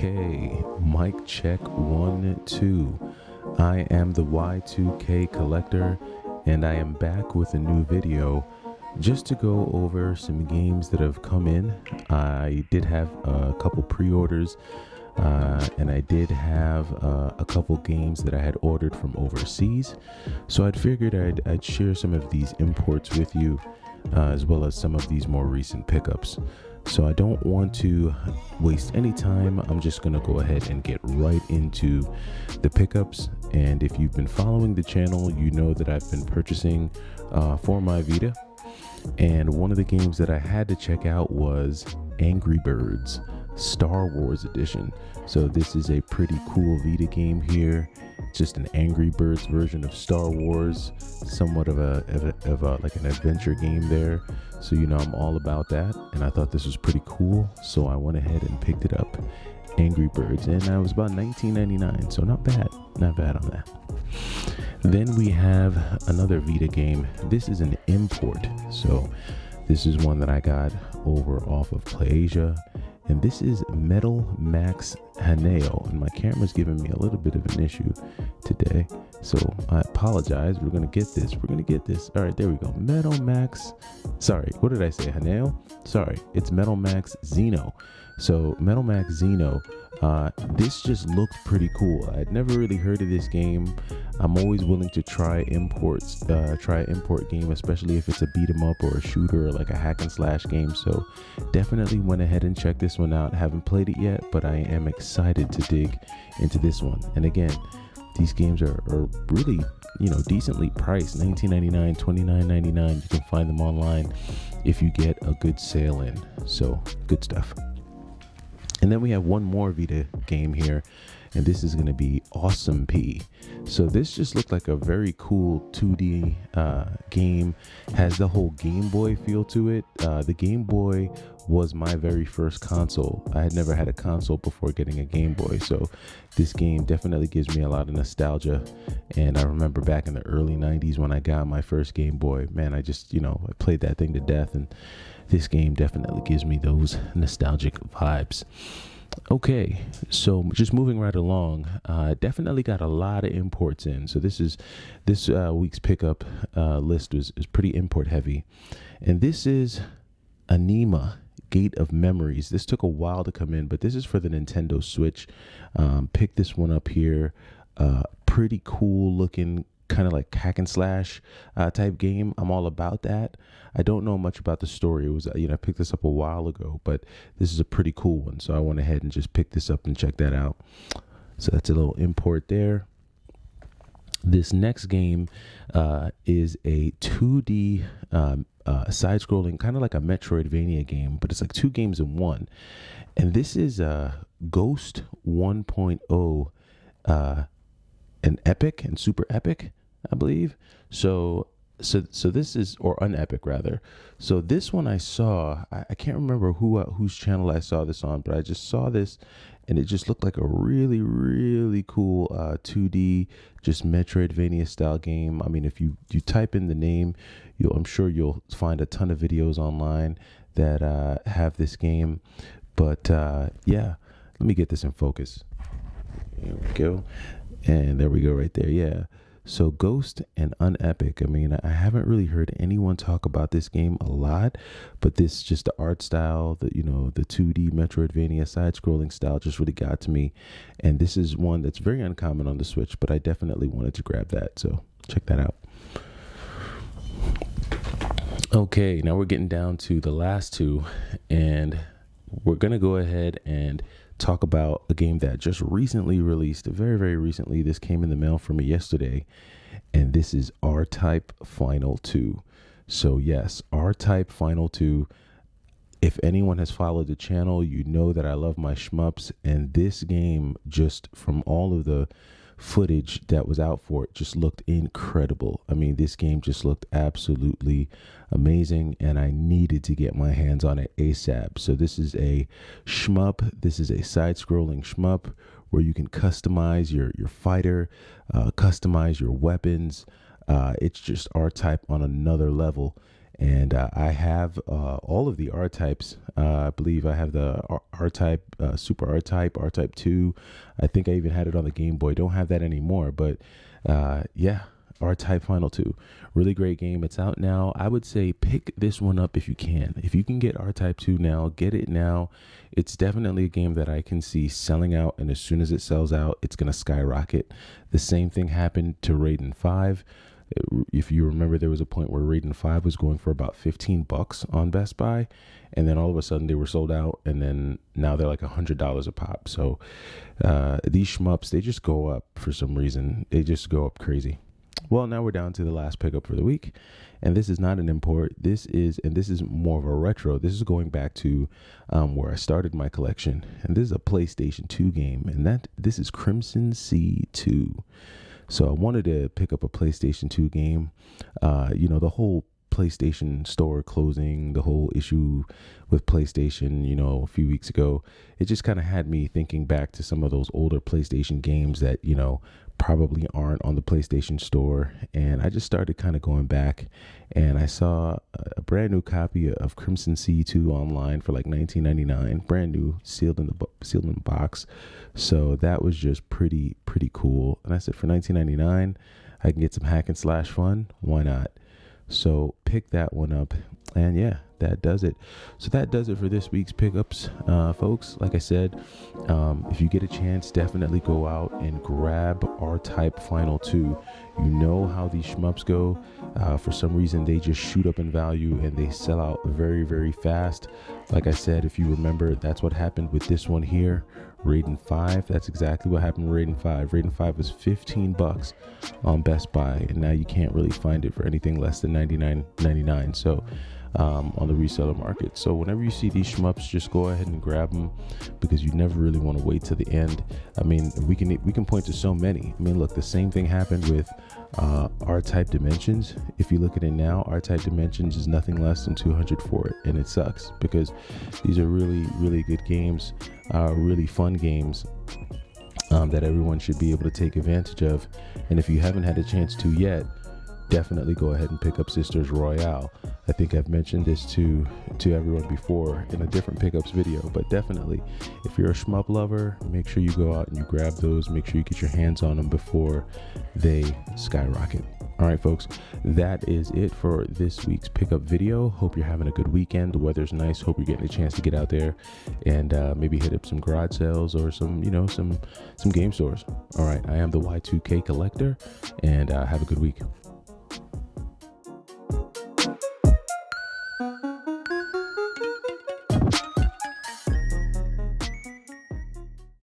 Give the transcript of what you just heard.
Okay, mic check 1, 2. I am the Y2K collector, and I am back with a new video just to go over some games that have come in. I did have a couple pre-orders, and I did have a couple games that I had ordered from overseas. So I'd figured I'd share some of these imports with you, as well as some of these more recent pickups. So I don't want to waste any time. I'm just going to go ahead and get right into the pickups. And if you've been following the channel, you know that I've been purchasing for my Vita. And one of the games that I had to check out was Angry Birds Star Wars Edition. So this is a pretty cool Vita game here. Just an Angry Birds version of Star Wars, somewhat of a like an adventure game there. So you know I'm all about that, and I thought this was pretty cool, so I went ahead and picked it up. Angry Birds, and I was about $19.99, so not bad on that. Then we have another Vita game. This is an import, so this is one that I got over off of PlayAsia. And this is Metal Max Haneo, and my camera's giving me a little bit of an issue today, so I apologize. We're gonna get this. All right, there we go. Metal Max, sorry, what did I say? Haneo? Sorry, it's Metal Max Xeno. So Metal Max Xeno, this just looked pretty cool. I'd never really heard of this game. I'm always willing to try an import game, especially if it's a beat 'em up or a shooter or like a hack and slash game. So definitely went ahead and checked this one out. Haven't played it yet, but I am excited to dig into this one. And again, these games are really, decently priced. $19.99, $29.99. You can find them online if you get a good sale in. So good stuff. And then we have one more Vita game here, and this is going to be Awesome P. So this just looked like a very cool 2D game. Has the whole Game Boy feel to it. The Game Boy was my very first console. I had never had a console before getting a Game Boy, so this game definitely gives me a lot of nostalgia. And I remember back in the early 90s when I got my first Game Boy, man, I just, I played that thing to death, and this game definitely gives me those nostalgic vibes. Okay, so just moving right along, definitely got a lot of imports in. So this week's pickup list is pretty import heavy. And this is Anima, Gate of Memories. This took a while to come in, but this is for the Nintendo Switch. Picked this one up here. Pretty cool looking, kind of like hack and slash type game. I'm all about that. I don't know much about the story. It was, I picked this up a while ago, but this is a pretty cool one. So I went ahead and just picked this up and checked that out. So that's a little import there. This next game is a 2D side-scrolling, kind of like a Metroidvania game, but it's like two games in one. And this is Ghost 1.0, an epic and super epic, I believe. So this is, or unepic rather. So this one I saw, I can't remember whose channel I saw this on, but I just saw this and it just looked like a really, really cool 2D, just Metroidvania style game. I mean, if you type in the name, I'm sure you'll find a ton of videos online that have this game. But yeah, let me get this in focus. Here we go. And there we go right there. Yeah. So Ghost and Unepic. I mean, I haven't really heard anyone talk about this game a lot, but this, just the art style, the 2D Metroidvania side-scrolling style just really got to me. And this is one that's very uncommon on the Switch, but I definitely wanted to grab that. So check that out. Okay, now we're getting down to the last two, and we're going to go ahead and talk about a game that just recently released, very, very recently. This came in the mail for me yesterday, and this is R-Type Final 2. So yes, R-Type Final 2. If anyone has followed the channel, you know that I love my shmups, and this game, just from all of the footage that was out for it, just looked incredible. I mean, this game just looked absolutely amazing, and I needed to get my hands on it ASAP. So this is a shmup. This is a side-scrolling shmup where you can customize your fighter, customize your weapons. It's just R-Type on another level. And I have all of the R-types. I believe I have the R-type, Super R-type, R-type 2. I think I even had it on the Game Boy. Don't have that anymore, but yeah, R-Type Final 2. Really great game. It's out now. I would say pick this one up if you can. If you can get R-Type 2 now, get it now. It's definitely a game that I can see selling out, and as soon as it sells out, it's going to skyrocket. The same thing happened to Raiden 5. If you remember, there was a point where Raiden 5 was going for about $15 on Best Buy, and then all of a sudden they were sold out, and then now they're like $100 a pop. So these shmups, they just go up for some reason. They just go up crazy. Well, now we're down to the last pickup for the week, and this is not an import. This is more of a retro. This is going back to where I started my collection, and this is a PlayStation 2 game, and this is Crimson Sea 2. So I wanted to pick up a PlayStation 2 game. The whole PlayStation store closing, the whole issue with PlayStation, a few weeks ago, it just kind of had me thinking back to some of those older PlayStation games that, probably aren't on the PlayStation store. And I just started kind of going back, and I saw a brand new copy of Crimson Sea 2 online for like $19.99, brand new, sealed in the box. So that was just pretty cool. And I said, for $19.99, I can get some hack and slash fun. Why not? So pick that one up, and yeah, that does it. So that does it for this week's pickups, folks. Like I said, if you get a chance, definitely go out and grab R-Type Final 2. You know how these shmups go. For some reason, they just shoot up in value and they sell out very, very fast. Like I said, if you remember, that's what happened with this one here, Raiden 5. That's exactly what happened with Raiden 5. Raiden 5 was $15 on Best Buy, and now you can't really find it for anything less than $99.99. So on the reseller market. So whenever you see these shmups, just go ahead and grab them, because you never really want to wait to the end. I mean, we can point to so many. I mean, look, the same thing happened with R-Type Dimensions. If you look at it now, R-Type Dimensions is nothing less than $200 for it, and it sucks because these are really, really good games, really fun games that everyone should be able to take advantage of. And if you haven't had a chance to yet, definitely go ahead and pick up Sisters Royale. I think I've mentioned this to everyone before in a different pickups video, but definitely, if you're a shmup lover, make sure you go out and you grab those. Make sure you get your hands on them before they skyrocket. All right, folks, that is it for this week's pickup video. Hope you're having a good weekend. The weather's nice. Hope you're getting a chance to get out there and maybe hit up some garage sales or some game stores. All right, I am the Y2K Collector, and have a good week.